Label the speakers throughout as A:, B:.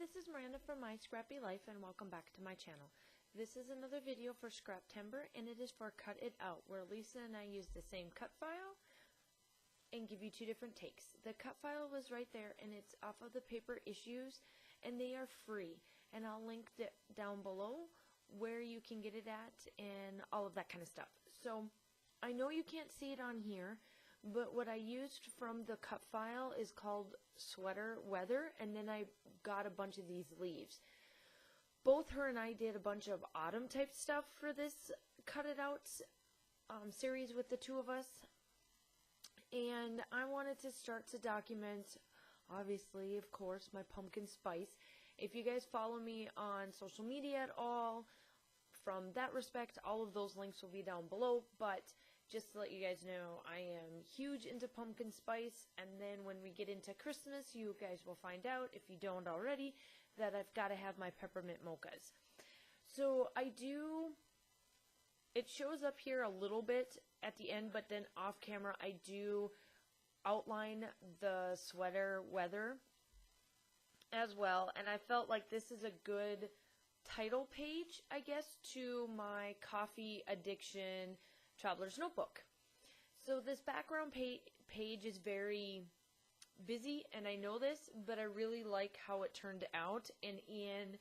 A: this is Miranda from My Scrappy Life, and welcome back to my channel. This is another video for Scraptember, and it is for Cut It Out, where Lisa and I use the same cut file and give you two different takes. The cut file was right there, and it's off of the paper issues, and they are free. And I'll link it down below where you can get it at and all of that kind of stuff. So I know you can't see it on here, but what I used from the cut file is called Sweater Weather, and then I got a bunch of these leaves. Both her and I did a bunch of autumn type stuff for this Cut It Out series with the two of us, and I wanted to start to document, obviously, of course, my pumpkin spice. If you guys follow me on social media at all, from that respect, all of those links will be down below, but just to let you guys know, I am huge into pumpkin spice, and then when we get into Christmas, you guys will find out, if you don't already, that I've got to have my peppermint mochas. So I do, it shows up here a little bit at the end, but then off camera I do outline the sweater weather as well, and I felt like this is a good title page, I guess, to my coffee addiction Traveler's Notebook. So this background page is very busy, and I know this, but I really like how it turned out. And in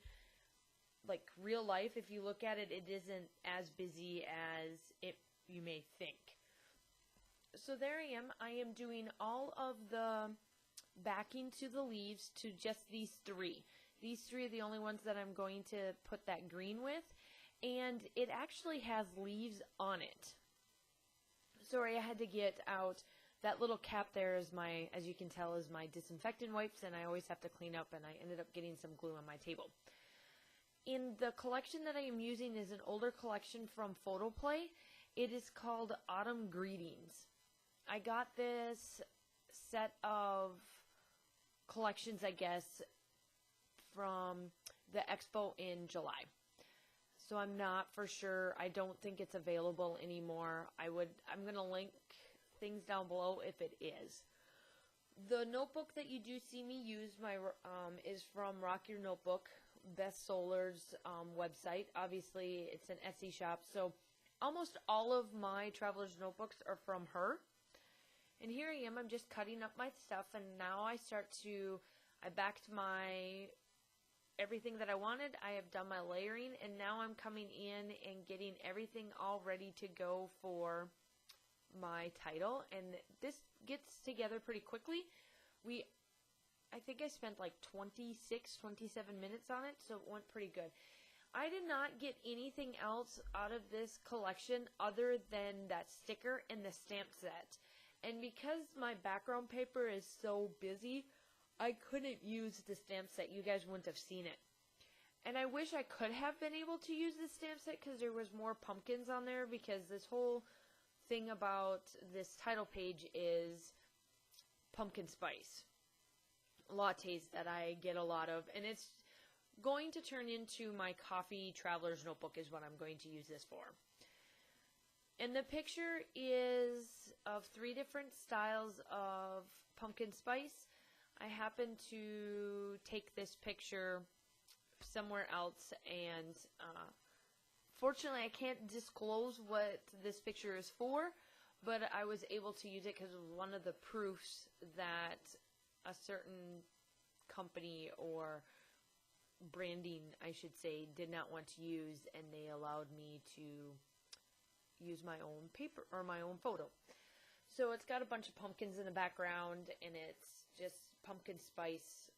A: like real life, if you look at it, it isn't as busy as you may think. So there I am. I am doing all of the backing to the leaves to just these three. These three are the only ones that I'm going to put that green with, and it actually has leaves on it. Sorry, I had to get out that little cap there is my, as you can tell, is my disinfectant wipes, and I always have to clean up, and I ended up getting some glue on my table. In the collection that I am using is an older collection from Photoplay. It is called Autumn Greetings. I got this set of collections, I guess, from the expo in July. So I'm not for sure. I don't think it's available anymore. I'm going to link things down below if it is. The notebook that you do see me use is from Rock Your Notebook, Beth Solar's website. Obviously, it's an Etsy shop, so almost all of my Traveler's Notebooks are from her. And here I am. I'm just cutting up my stuff, and now I backed my everything that I wanted. I have done my layering, and now I'm coming in and getting everything all ready to go for my title, and this gets together pretty quickly. I think I spent like 27 minutes on it, so it went pretty good. I did not get anything else out of this collection other than that sticker and the stamp set, and because my background paper is so busy, I couldn't use the stamp set. You guys wouldn't have seen it. And I wish I could have been able to use the stamp set because there was more pumpkins on there, because this whole thing about this title page is pumpkin spice lattes that I get a lot of. And it's going to turn into my coffee Traveler's Notebook is what I'm going to use this for. And the picture is of 3 different styles of pumpkin spice. I happened to take this picture somewhere else, and fortunately I can't disclose what this picture is for, but I was able to use it because it was one of the proofs that a certain company or branding, I should say, did not want to use, and they allowed me to use my own paper or my own photo. So it's got a bunch of pumpkins in the background, and it's just pumpkin spice,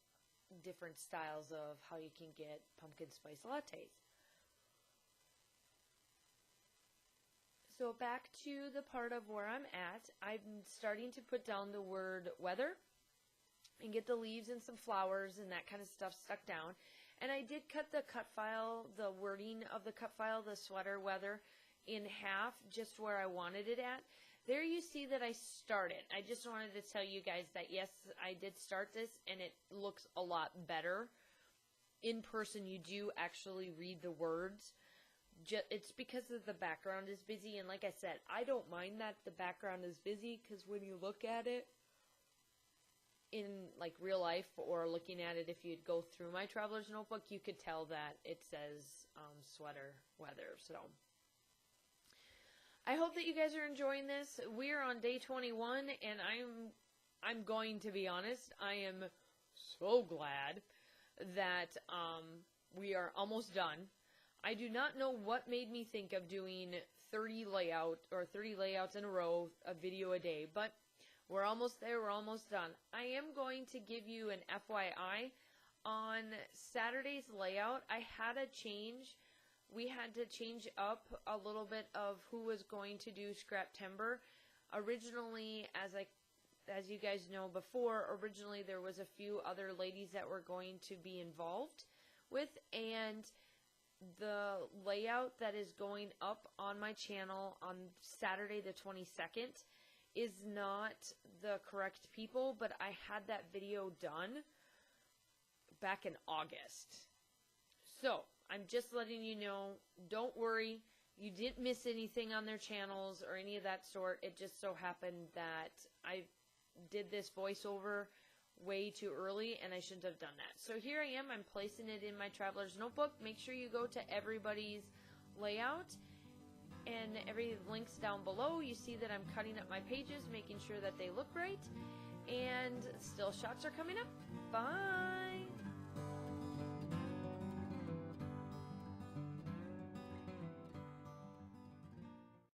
A: different styles of how you can get pumpkin spice lattes. So back to the part of where I'm at, I'm starting to put down the word weather and get the leaves and some flowers and that kind of stuff stuck down. And I did cut the cut file, the wording of the cut file, the sweater weather, in half just where I wanted it at. There you see that I started. I just wanted to tell you guys that yes, I did start this, and it looks a lot better. In person, you do actually read the words. It's because of the background is busy, and like I said, I don't mind that the background is busy, because when you look at it, in like real life or looking at it, if you'd go through my traveler's notebook, you could tell that it says sweater weather. So I hope that you guys are enjoying this. We're on day 21, and I'm going to be honest, I am so glad that we are almost done. I do not know what made me think of doing 30 layouts in a row, a video a day, but we're almost there. We're almost done. I am going to give you an FYI on Saturday's layout. I had a change. We had to change up a little bit of who was going to do Scraptember. Originally, as you guys know before, originally there was a few other ladies that were going to be involved with, and the layout that is going up on my channel on Saturday the 22nd is not the correct people, but I had that video done back in August. So, I'm just letting you know, don't worry, you didn't miss anything on their channels or any of that sort. It just so happened that I did this voiceover way too early, and I shouldn't have done that. So here I am. I'm placing it in my traveler's notebook. Make sure you go to everybody's layout, and every link's down below. You see that I'm cutting up my pages, making sure that they look right, and still shots are coming up. Bye!